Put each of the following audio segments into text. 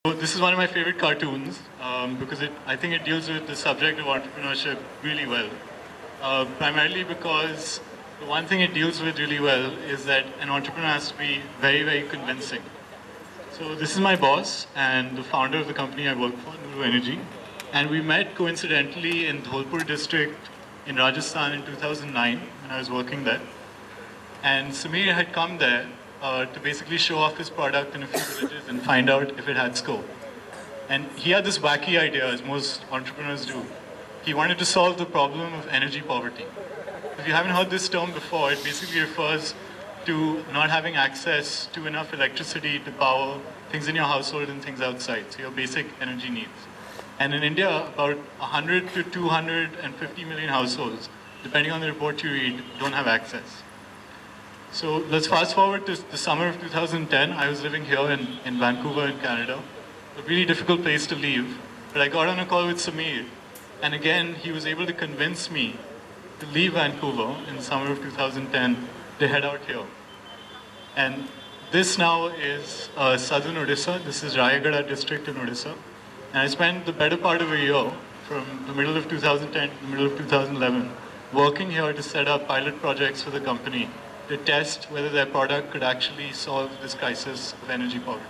So this is one of my favorite cartoons because I think it deals with the subject of entrepreneurship really well. Primarily because the one thing it deals with really well is that an entrepreneur has to be very, very convincing. So this is my boss and the founder of the company I work for, Nuru Energy. And we met coincidentally in Dholpur district in Rajasthan in 2009 when I was working there. And Samir had come there to basically show off his product in a few villages and find out if it had scope. And he had this wacky idea, as most entrepreneurs do. He wanted to solve the problem of energy poverty. If you haven't heard this term before, it basically refers to not having access to enough electricity to power things in your household and things outside, so your basic energy needs. And in India, about 100 to 250 million households, depending on the report you read, don't have access. So let's fast forward to the summer of 2010. I was living here in Vancouver in Canada. A really difficult place to leave. But I got on a call with Samir. And again, he was able to convince me to leave Vancouver in the summer of 2010 to head out here. And this now is southern Odisha. This is Rayagada district in Odisha. And I spent the better part of a year, from the middle of 2010 to the middle of 2011, working here to set up pilot projects for the company to test whether their product could actually solve this crisis of energy poverty.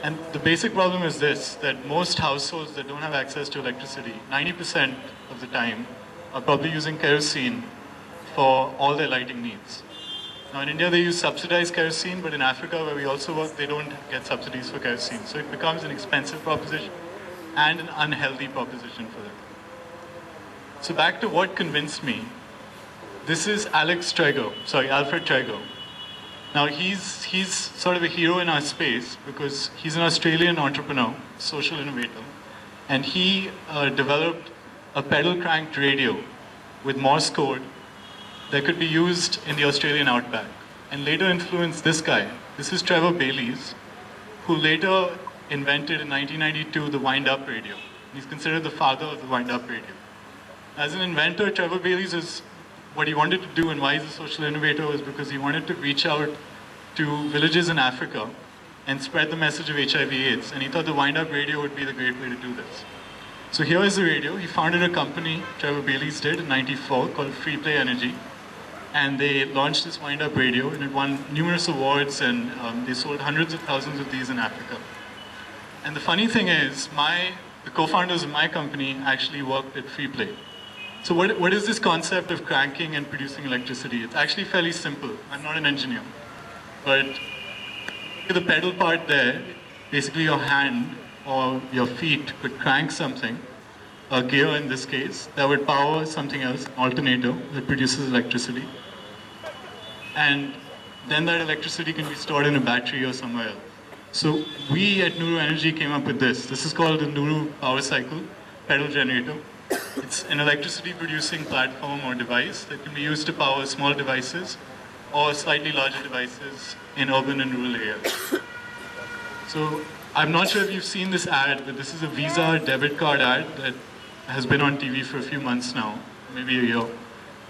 And the basic problem is this, that most households that don't have access to electricity, 90% of the time, are probably using kerosene for all their lighting needs. Now in India they use subsidized kerosene, but in Africa where we also work, they don't get subsidies for kerosene. So it becomes an expensive proposition and an unhealthy proposition for them. So back to what convinced me. This is Alfred Traeger. Now he's sort of a hero in our space because he's an Australian entrepreneur, social innovator, and he developed a pedal cranked radio with Morse code that could be used in the Australian outback, and later influenced this guy. This is Trevor Bayliss, who later invented in 1992 the wind-up radio. He's considered the father of the wind-up radio. As an inventor, Trevor Bayliss is what he wanted to do, and why he's a social innovator, was because he wanted to reach out to villages in Africa and spread the message of HIV/AIDS, and he thought the wind-up radio would be the great way to do this. So here is the radio. He founded a company, Trevor Bayliss did, in '94 called Free Play Energy, and they launched this wind-up radio, and it won numerous awards, and they sold hundreds of thousands of these in Africa. And the funny thing is, the co-founders of my company actually worked at Free Play. So what is this concept of cranking and producing electricity? It's actually fairly simple. I'm not an engineer. But the pedal part there, basically your hand or your feet could crank something, a gear in this case, that would power something else, an alternator that produces electricity. And then that electricity can be stored in a battery or somewhere else. So we at Nuru Energy came up with this. This is called the Nuru Power Cycle pedal generator. It's an electricity producing platform or device that can be used to power small devices or slightly larger devices in urban and rural areas. So I'm not sure if you've seen this ad, but this is a Visa debit card ad that has been on TV for a few months now, maybe a year.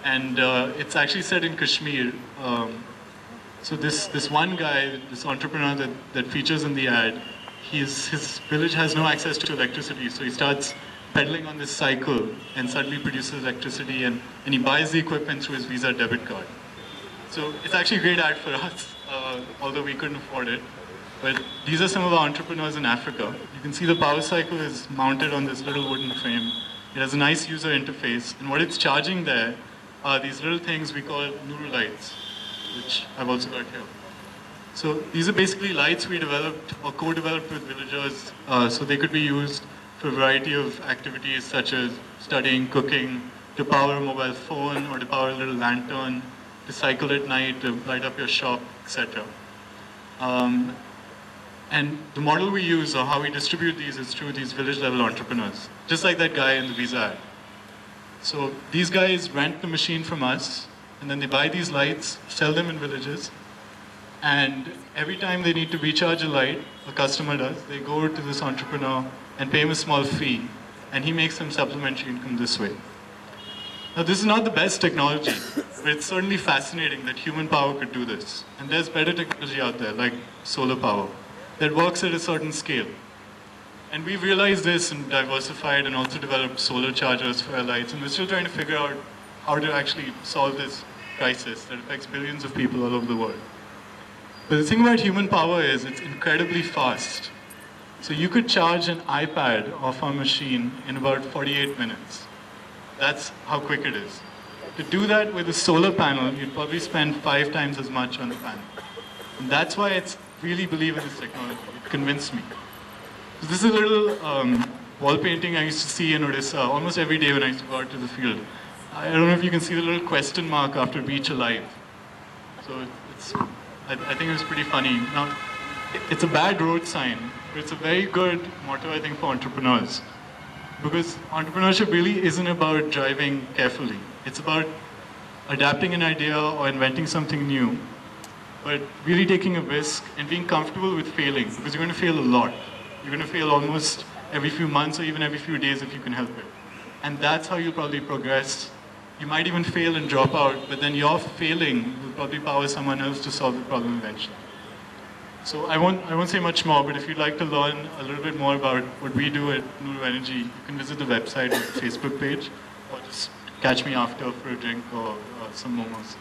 And it's actually set in Kashmir. So this one guy, this entrepreneur that features in the ad, his village has no access to electricity, so he starts pedaling on this cycle and suddenly produces electricity, and he buys the equipment through his Visa debit card. So it's actually a great ad for us, although we couldn't afford it. But these are some of our entrepreneurs in Africa. You can see the power cycle is mounted on this little wooden frame. It has a nice user interface, and what it's charging there are these little things we call Nuru lights, which I've also got here. So these are basically lights we developed or co-developed with villagers so they could be used for a variety of activities such as studying, cooking, to power a mobile phone or to power a little lantern, to cycle at night, to light up your shop, etc. And the model we use or how we distribute these is through these village level entrepreneurs, just like that guy in the Visa ad. So these guys rent the machine from us, and then they buy these lights, sell them in villages, and every time they need to recharge a light, a customer does, they go to this entrepreneur and pay him a small fee, and he makes them supplementary income this way. Now this is not the best technology, but it's certainly fascinating that human power could do this. And there's better technology out there, like solar power. that works at a certain scale. And we've realized this and diversified and also developed solar chargers for our lights. And we're still trying to figure out how to actually solve this crisis that affects billions of people all over the world. But the thing about human power is it's incredibly fast. So you could charge an iPad off our machine in about 48 minutes. That's how quick it is. To do that with a solar panel, you'd probably spend 5 times as much on the panel. And that's why I really believe in this technology. It convinced me. So this is a little wall painting I used to see in Odisha almost every day when I used to go out to the field. I don't know if you can see the little question mark after beach alive. So I think it was pretty funny. Now, it's a bad road sign, but it's a very good motto, I think, for entrepreneurs. Because entrepreneurship really isn't about driving carefully. It's about adapting an idea or inventing something new, but really taking a risk and being comfortable with failing, because you're going to fail a lot. You're going to fail almost every few months or even every few days if you can help it. And that's how you'll probably progress. You might even fail and drop out, but then your failing will probably power someone else to solve the problem eventually. So I won't say much more, but if you'd like to learn a little bit more about what we do at Nuru Energy, you can visit the website or the Facebook page, or just catch me after for a drink or some momos.